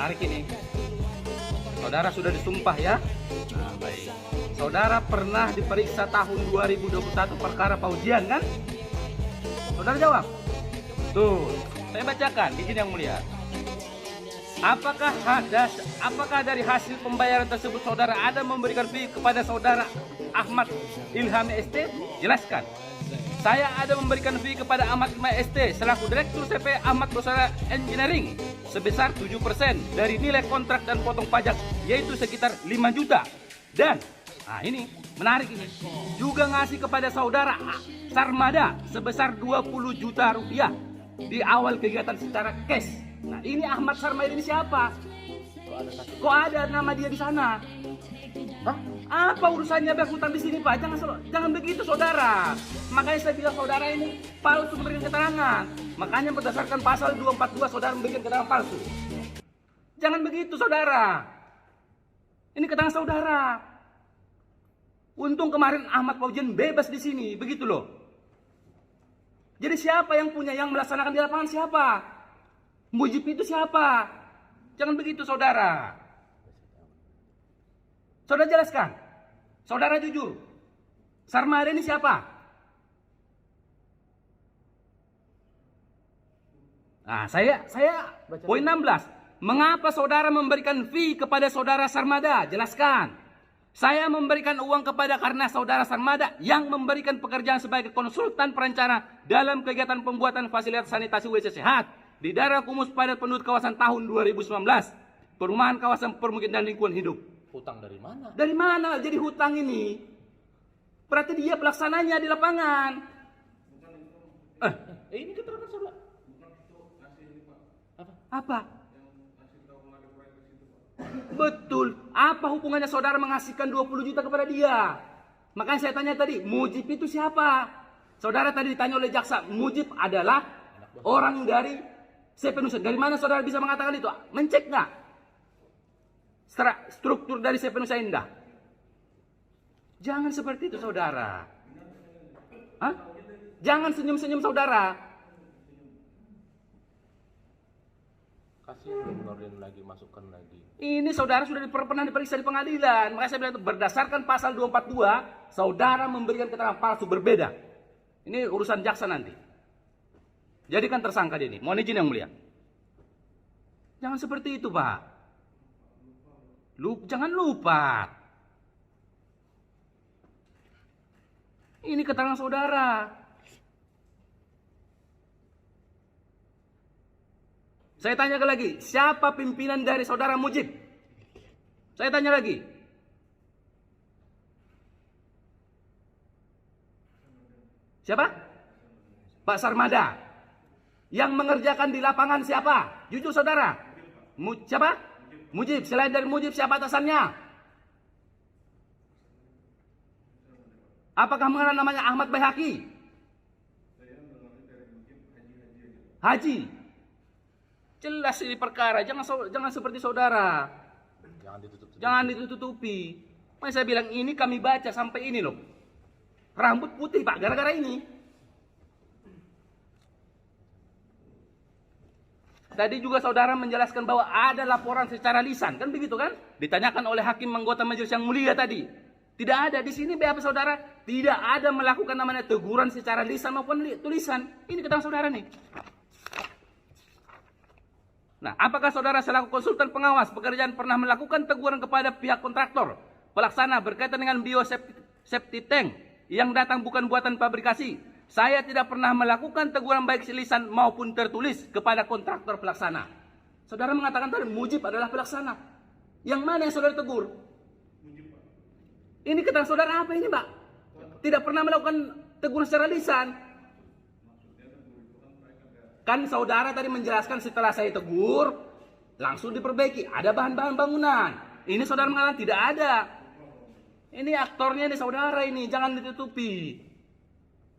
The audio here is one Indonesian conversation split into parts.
menarik ini. Saudara sudah disumpah ya? Nah, baik. Saudara pernah diperiksa tahun 2021 perkara paujian kan? Saudara jawab. Tuh, saya bacakan izin yang mulia. Apakah dari hasil pembayaran tersebut saudara ada memberikan fee kepada saudara Ahmad Ilhami ST? Jelaskan. Saya ada memberikan fee kepada Ahmad Ilhami ST selaku Direktur CP Ahmad Bersara Engineering sebesar 7% dari nilai kontrak dan potong pajak, yaitu sekitar 5 juta. Dan, nah ini menarik ini, juga ngasih kepada saudara Sarmada sebesar 20 juta rupiah di awal kegiatan secara cash. Nah ini Ahmad Sarmada ini siapa? Kok ada nama dia di sana? Hah? Apa urusannya bank hutang di sini Pak? Jangan begitu saudara. Makanya saya bilang saudara ini palsu memberikan keterangan. Makanya berdasarkan pasal 242 saudara memberikan keterangan palsu. Jangan begitu saudara. Ini keterangan saudara. Untung kemarin Ahmad Paujian bebas di sini, begitu loh. Jadi siapa yang punya, yang melaksanakan di lapangan siapa? Mujib itu siapa? Jangan begitu saudara. Saudara jelaskan. Saudara jujur. Sarmada ini siapa? Nah, saya poin 16. Mengapa saudara memberikan fee kepada saudara Sarmada? Jelaskan. Saya memberikan uang karena saudara Sarmada yang memberikan pekerjaan sebagai konsultan perencana dalam kegiatan pembuatan fasilitas sanitasi WC sehat di daerah Kumus Padat Penduduk kawasan tahun 2019. Perumahan kawasan permukiman dan lingkungan hidup. Hutang dari mana? Dari mana jadi hutang ini? Berarti dia pelaksananya di lapangan. Ini keterangan saudara. Apa? Betul. Apa hubungannya saudara mengasihkan 20 juta kepada dia? Makanya saya tanya tadi, Mujib itu siapa? Saudara tadi ditanya oleh jaksa, Mujib adalah orang dari CP Nusa. Dari mana saudara bisa mengatakan itu? Mencek nggak? Struktur dari CP Nusa Indah. Jangan seperti itu saudara. Hah? Jangan senyum-senyum saudara. Kasih benerin lagi, masukkan lagi. Ini saudara sudah pernah diperiksa di pengadilan. Makanya saya bilang itu berdasarkan pasal 242, saudara memberikan keterangan palsu berbeda. Ini urusan jaksa nanti. Jadikan tersangka dia ini. Mohon izin yang mulia. Jangan seperti itu Pak. Jangan lupa. Ini keterangan saudara. Saya tanya lagi, siapa pimpinan dari saudara Mujib? Saya tanya lagi. Siapa? Pak Sarmada. Yang mengerjakan di lapangan siapa? Jujur saudara. Siapa? Mujib. Selain dari Mujib siapa atasannya? Apakah mengenal namanya Ahmad Baihaqi? Haji. Jelas ini perkara, jangan seperti saudara. Jangan ditutupi. Makanya saya bilang ini kami baca sampai ini loh. Rambut putih Pak, gara-gara ini. Tadi juga saudara menjelaskan bahwa ada laporan secara lisan, kan begitu kan? Ditanyakan oleh hakim anggota majelis yang mulia tadi. Tidak ada di sini BAP saudara, tidak ada melakukan namanya teguran secara lisan maupun tulisan. Ini keterangan saudara nih. Nah, apakah saudara selaku konsultan pengawas pekerjaan pernah melakukan teguran kepada pihak kontraktor pelaksana berkaitan dengan biosafety tank yang datang bukan buatan pabrikasi? Saya tidak pernah melakukan teguran baik lisan maupun tertulis kepada kontraktor pelaksana. Saudara mengatakan tadi Mujib adalah pelaksana. Yang mana yang saudara tegur? Ini keterangan saudara apa ini Pak? Tidak pernah melakukan teguran secara lisan. Kan saudara tadi menjelaskan setelah saya tegur, langsung diperbaiki. Ada bahan-bahan bangunan. Ini saudara mengatakan tidak ada. Ini aktornya ini saudara ini, jangan ditutupi.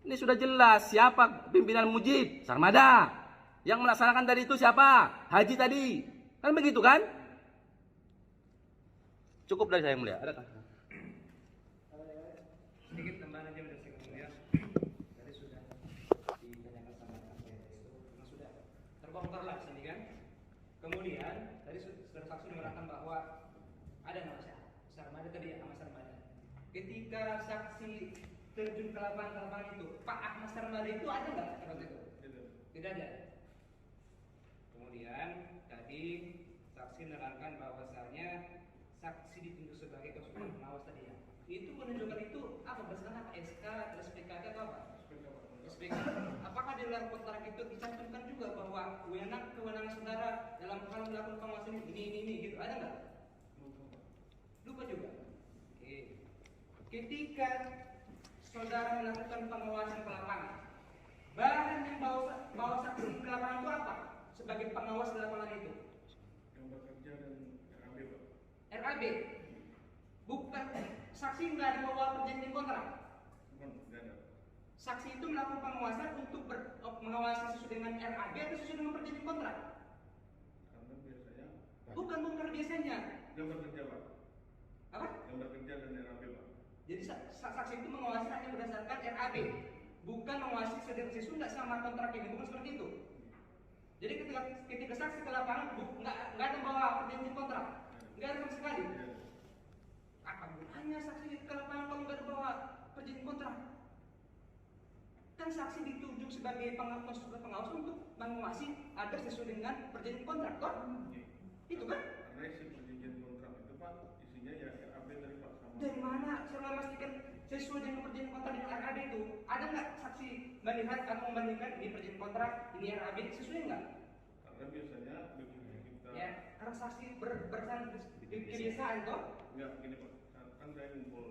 Ini sudah jelas siapa pimpinan Mujib, Sarmada. Yang melaksanakan tadi itu siapa? Haji tadi. Kan begitu kan? Cukup dari saya yang mulia. Adakah? Sedikit tambahan aja udah sih ya. Tadi sudah ditanyakan sama KPS itu memang sudah terbongkar lah sini kan. Kemudian tadi saudara saksi menerangkan bahwa ada nggak Mas Sarmada tadi ya, Mas Sarmada. Ketika saksi terjun ke lapangan itu, Pak Ahmad Sarmada itu ada nggak pada waktu itu? Tidak ada. Kemudian tadi saksi menerangkan bahwasannya saksi ditunjuk sebagai konsultan pengawas tadi ya. Itu penunjukan itu apa berdasarkan apa? SK, terus PKK atau apa? SPK. Apakah di dalam kontrak itu dicantumkan juga bahwa kewenangan saudara dalam hal melakukan pengawasan ini gitu? Ada nggak? Lupa juga. Oke. Ketika saudara melakukan pengawasan ke lapangan, bahan yang bawa saksi ke lapangan itu apa? Sebagai pengawas di lapangan itu? Yang bekerja dan RAB, Pak. RAB. Bukan saksi nggak dibawa perjanjian kontrak. Bukan, tidak ada. Saksi itu melakukan pengawasan untuk mengawasi sesuai dengan RAB atau sesuai dengan perjanjian kontrak? Karena biasanya Bukan biasanya. yang bekerja, Pak. Apa? Yang bekerja dan RAB, Pak. Jadi saksi itu mengawasi hanya berdasarkan RAB, bukan mengawasi sesuai nggak sama kontrak ini, bukan seperti itu. Jadi ketika saksi ke lapangan nggak ada bawa perjanjian kontrak, nggak ada sama sekali. Tidak ada. Apa gunanya saksi ke lapangan kalau nggak ada bawa perjanjian kontrak? Kan saksi ditunjuk sebagai pengawas untuk mengawasi agar sesuai dengan perjanjian kontrak, toh? Itu kan? Karena isi perjanjian kontrak itu, Pak, isinya ya RAB dari Pak sama. Dari mana saya memastikan sesuai dengan perjanjian kontrak dengan RAB itu? Ada nggak saksi melihat atau membandingkan ini perjanjian kontrak, ini RAB sesuai nggak? Karena biasanya begitu kita Ya, karena saksi kebiasaan toh? enggak gini, Pak. Kan saya ngumpul